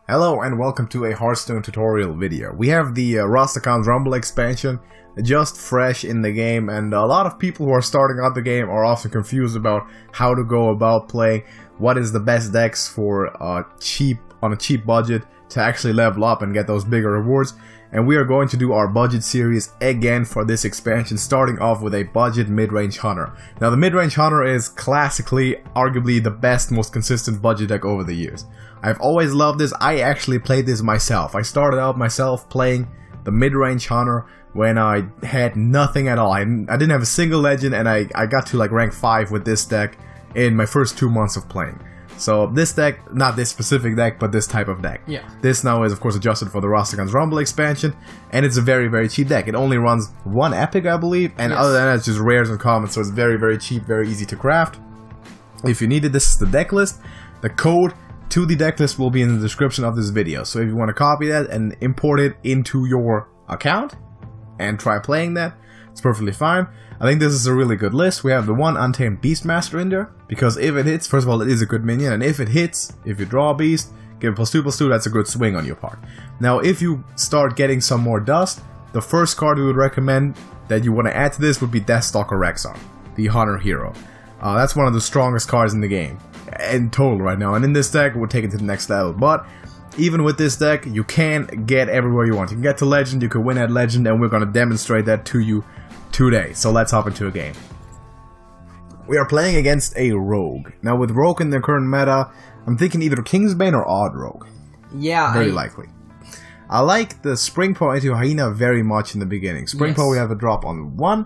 Hello and welcome to a Hearthstone tutorial video. We have the rastakhan'S Rumble expansion just fresh in the game, and a lot of people who are starting out the game are often confused about how to go about playing, what is the best decks for on a cheap budget to actually level up and get those bigger rewards. And we are going to do our budget series again for this expansion, starting off with a budget Midrange Hunter. Now the Midrange Hunter is classically, arguably the best, most consistent budget deck over the years. I've always loved this. I actually played this myself. I started out myself playing the Midrange Hunter when I had nothing at all. I didn't have a single legend, and I got to like rank 5 with this deck in my first 2 months of playing. So this deck, not this specific deck, but this type of deck. Yeah. This now is of course adjusted for the rastakhan'S Rumble expansion, and it's a very, very cheap deck. It only runs 1 epic, I believe, and other than that it's just rares and commons, so it's very, very cheap, very easy to craft. If you need it, this is the deck list. The code to the deck list will be in the description of this video, so if you want to copy that and import it into your account and try playing that, it's perfectly fine. I think this is a really good list. We have the one Untamed Beastmaster in there, because if it hits, first of all, it is a good minion, and if it hits, if you draw a beast, give it +2/+2, that's a good swing on your part. Now, if you start getting some more dust, the first card we would recommend that you want to add to this would be Deathstalker Rexxar, the Hunter hero. That's one of the strongest cards in the game, in total right now, and in this deck, we'll take it to the next level. But even with this deck, you can get everywhere you want. You can get to Legend, you can win at Legend, and we're going to demonstrate that to you today. So let's hop into a game. We are playing against a Rogue. Now with Rogue in the current meta, I'm thinking either Kingsbane or Odd Rogue. Yeah. Very likely. I like the Springpaw into Hyena very much in the beginning. Springpaw we have a drop on 1,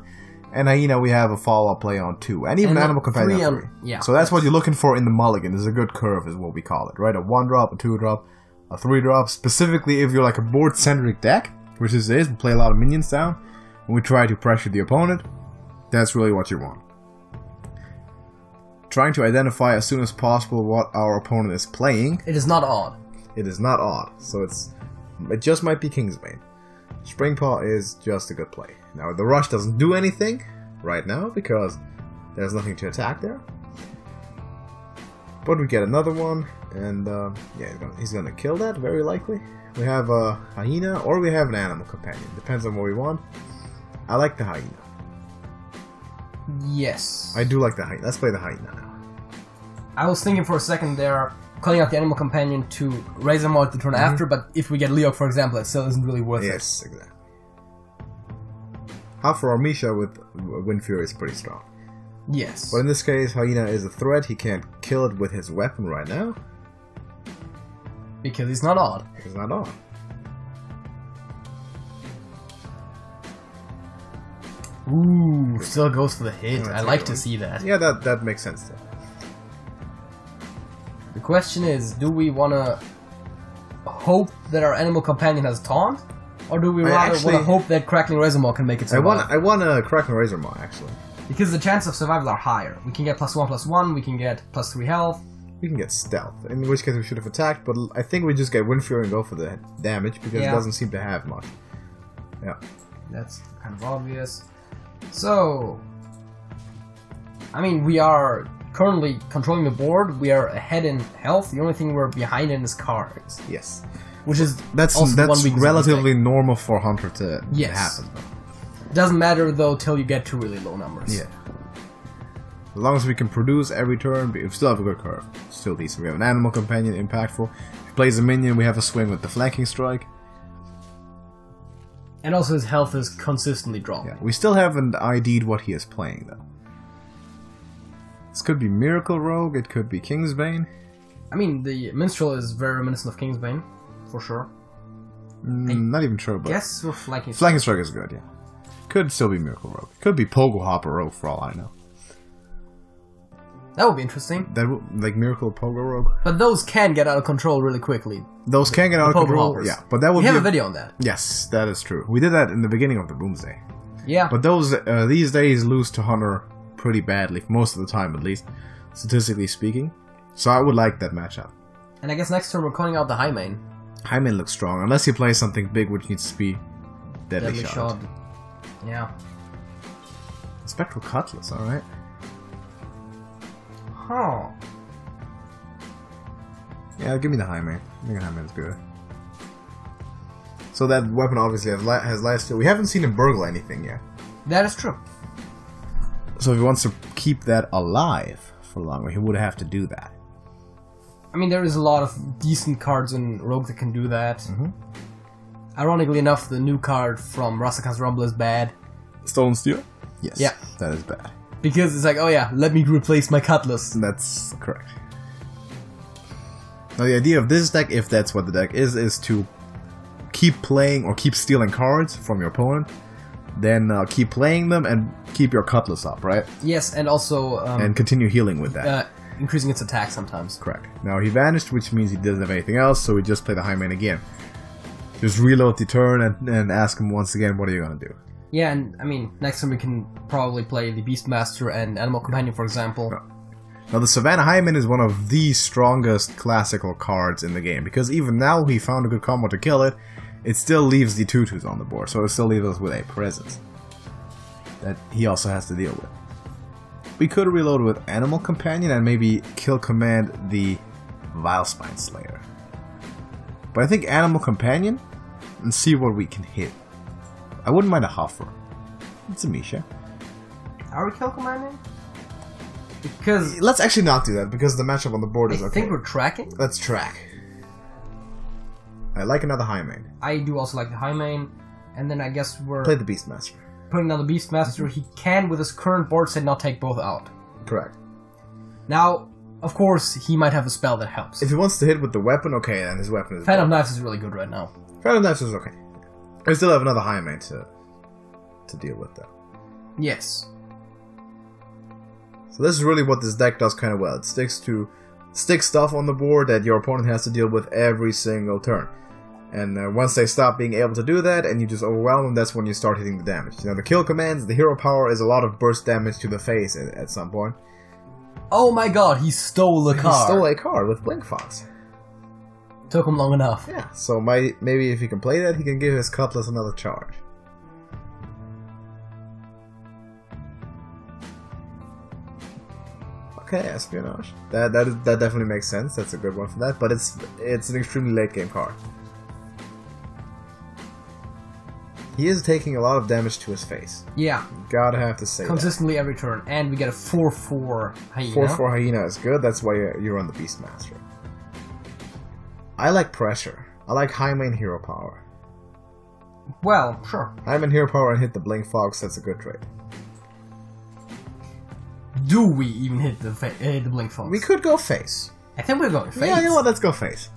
and Hyena we have a follow-up play on 2. And even Animal Companion on 3. Yeah. So that's what you're looking for in the mulligan. There's a good curve is what we call it, right? A 1-drop, a 2-drop, a 3-drop. Specifically if you're like a board-centric deck, which this is, we play a lot of minions down, and we try to pressure the opponent, that's really what you want. Trying to identify as soon as possible what our opponent is playing. It is not odd. It is not odd, so it just might be Kingsbane. Springpaw is just a good play. Now the rush doesn't do anything right now because there's nothing to attack there. But we get another one, and yeah, he's gonna kill that very likely. We have a Hyena or we have an Animal Companion. Depends on what we want. I like the Hyena. Yes. I do like the Hyena. Let's play the Hyena now. I was thinking for a second there, calling out the Animal Companion to raise them out the turn after, but if we get Leok, for example, it still isn't really worth it. Yes, exactly. Half for Armisha with Wind Fury is pretty strong. Yes. But in this case, Hyena is a threat. He can't kill it with his weapon right now. Because he's not odd. He's not odd. Ooh, still goes for the hit. I like to see that. Yeah, that makes sense though. The question is, do we want to hope that our Animal Companion has Taunt? Or do we rather want to hope that Crackling Razormaw can make it survive? I want a Crackling Razormaw, actually. Because the chance of survival are higher. We can get +1/+1, we can get +3 health. We can get Stealth, in which case we should have attacked, but I think we just get Wind Fury and go for the damage, because it doesn't seem to have much. Yeah. That's kind of obvious. So, I mean, we are currently controlling the board. We are ahead in health. The only thing we're behind in is cards. Yes, which is that's relatively normal for Hunter to happen. It doesn't matter though till you get to really low numbers. Yeah. As long as we can produce every turn, we still have a good curve. Still decent. We have an Animal Companion, impactful. If he plays a minion, we have a swing with the Flanking Strike. And also his health is consistently dropping. Yeah, we still haven't ID'd what he is playing, though. This could be Miracle Rogue, it could be Kingsbane. I mean, the Minstrel is very reminiscent of Kingsbane, for sure. Not even sure, but... Yes, with Flanking Strike. Flanking Strike is good, yeah. Could still be Miracle Rogue. Could be Pogo Hopper Rogue, for all I know. That would be interesting. That would, like Miracle Pogo Rogue. But those can get out of control really quickly. Those can get out of control. Hoppers. Yeah, but that would we have a video on that. Yes, that is true. We did that in the beginning of the Boomsday. Yeah. But those these days lose to Hunter pretty badly, most of the time at least, statistically speaking. So I would like that matchup. And I guess next turn we're calling out the Highmane. Highmane looks strong, unless he plays something big which needs to be Deadly Shot. Yeah. Spectral Cutlass, alright. Huh. Yeah, give me the High Main. I think the High Main's good. So that weapon obviously has lifesteal. We haven't seen him burgle anything yet. That is true. So if he wants to keep that alive for longer, he would have to do that. I mean, there is a lot of decent cards in Rogue that can do that. Mm-hmm. Ironically enough, the new card from rastakhan'S Rumble is bad. Stolen Steel? Yes. Yeah. That is bad. Because it's like, oh yeah, let me replace my Cutlass. That's correct. Now the idea of this deck, if that's what the deck is to keep playing or keep stealing cards from your opponent, then keep playing them and keep your Cutlass up, right? Yes, and also... and continue healing with that. Increasing its attack sometimes. Correct. Now he vanished, which means he doesn't have anything else, so we just play the High Main again. Just reload the turn and ask him once again, what are you gonna do? Yeah, and I mean, next time we can probably play the Beastmaster and Animal Companion, for example. Now the Savannah High Main is one of the strongest classical cards in the game, because even now he found a good combo to kill it, it still leaves the 2/2s on the board, so it still leaves us with a presence that he also has to deal with. We could reload with Animal Companion and maybe kill command the Vilespine Slayer. But I think Animal Companion and see what we can hit. I wouldn't mind a Huffer. It's a Misha. Are we kill commanding? Because... Let's actually not do that, because the matchup on the board is okay. I think we're tracking? Let's track. I like another High Main. I do also like the High Main. And then I guess we're... Play the Beastmaster. Putting down the Beastmaster, he can, with his current board set, not take both out. Correct. Now, of course, he might have a spell that helps. If he wants to hit with the weapon, okay, then his weapon is... Phantom Knives is really good right now. Phantom Knives is okay. I still have another High Main to deal with, though. Yes. So this is really what this deck does kind of well. It sticks stuff on the board that your opponent has to deal with every single turn. And once they stop being able to do that, and you just overwhelm them, that's when you start hitting the damage. Now the kill commands, the hero power is a lot of burst damage to the face at some point. Oh my god, he stole a card. He stole a card with Blink Fox. Took him long enough. Yeah, so maybe if he can play that, he can give his Cutlass another charge. Okay, Espionage. That definitely makes sense. That's a good one for that. But it's an extremely late game card. He is taking a lot of damage to his face. Yeah. Gotta have to say consistently every turn, and we get a 4/4 Hyena. 4/4 Hyena is good. That's why you run the Beastmaster. I like pressure. I like High Main hero power. Well, sure. High Main hero power and hit the Blink Fox. That's a good trade. Do we even hit the Blink Fox? We could go face. I think we're going face. Yeah, you know what? Let's go face.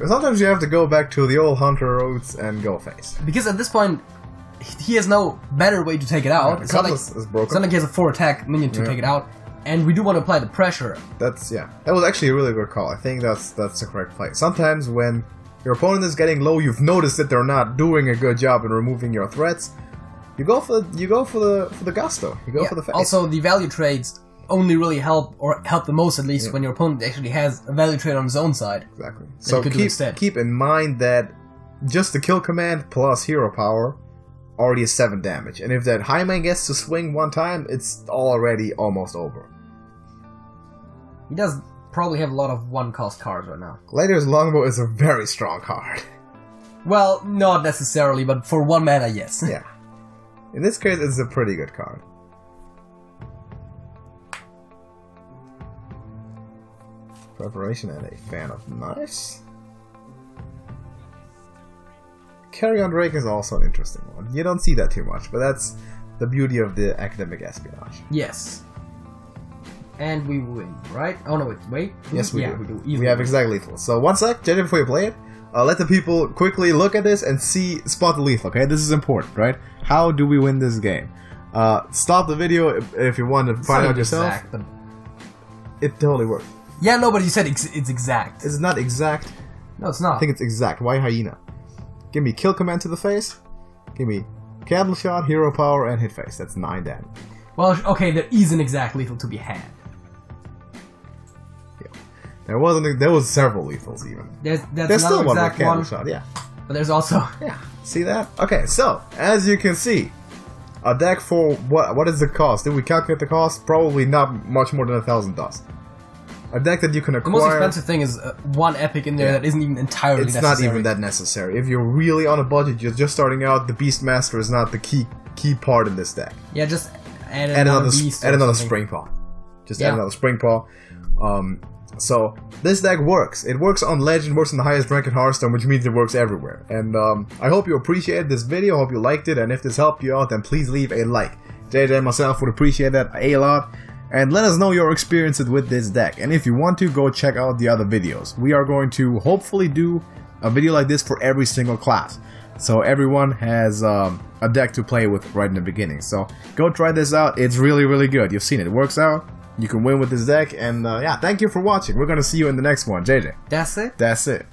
Sometimes you have to go back to the old hunter roots and go face. Because at this point, he has no better way to take it out. Yeah, it's not like he has a 4-attack minion to take it out, and we do want to apply the pressure. That was actually a really good call. I think that's the correct play. Sometimes when your opponent is getting low, you've noticed that they're not doing a good job in removing your threats. You go for the gusto. You go for the face. Also, the value trades only really help the most, at least, when your opponent actually has a value trade on his own side. Exactly. So keep in mind that just the kill command plus hero power already is 7 damage, and if that High Main gets to swing one time, it's already almost over. He does probably have a lot of 1-cost cards right now. Gladiator's Longbow is a very strong card. Well, not necessarily, but for 1 mana, yes. Yeah. In this case, it's a pretty good card. Preparation and a Fan of Knives. Carry-on Drake is also an interesting one. You don't see that too much, but that's the beauty of the academic espionage. Yes. And we win, right? Oh no, wait. Yes, we do. We do. We have exact lethal. So one sec, Jenny, before you play it, let the people quickly look at this and spot the lethal, okay? This is important, right? How do we win this game? Stop the video if you want to find out yourself. Exact, but... It totally works. Yeah, no, but you said it's exact. It's not exact. No, it's not. I think it's exact. Why Hyena? Give me kill command to the face. Give me candle shot, hero power, and hit face. That's 9 damage. Well, okay, there is an exact lethal to be had. Yeah, there was several lethals even. There's still one with exact candle shot. Yeah, but there's also See that? Okay, so as you can see, a deck for what is the cost? Did we calculate the cost? Probably not much more than 1,000 dust. a deck that you can acquire. The most expensive thing is one epic in there that isn't even entirely necessary. It's not even that necessary. If you're really on a budget, you're just starting out, the Beastmaster is not the key part in this deck. Yeah, just add another beast. Add another Spring Paw. Just add another Spring Paw. So this deck works. It works on Legend, works on the highest rank in Hearthstone, which means it works everywhere. And I hope you appreciated this video. I hope you liked it. And if this helped you out, then please leave a like. JJ and myself would appreciate that a lot. And let us know your experiences with this deck. And if you want to, go check out the other videos. We are going to hopefully do a video like this for every single class. So everyone has a deck to play with right in the beginning. So go try this out. It's really, really good. You've seen it. It works out. You can win with this deck. And yeah, thank you for watching. We're going to see you in the next one. JJ. That's it? That's it.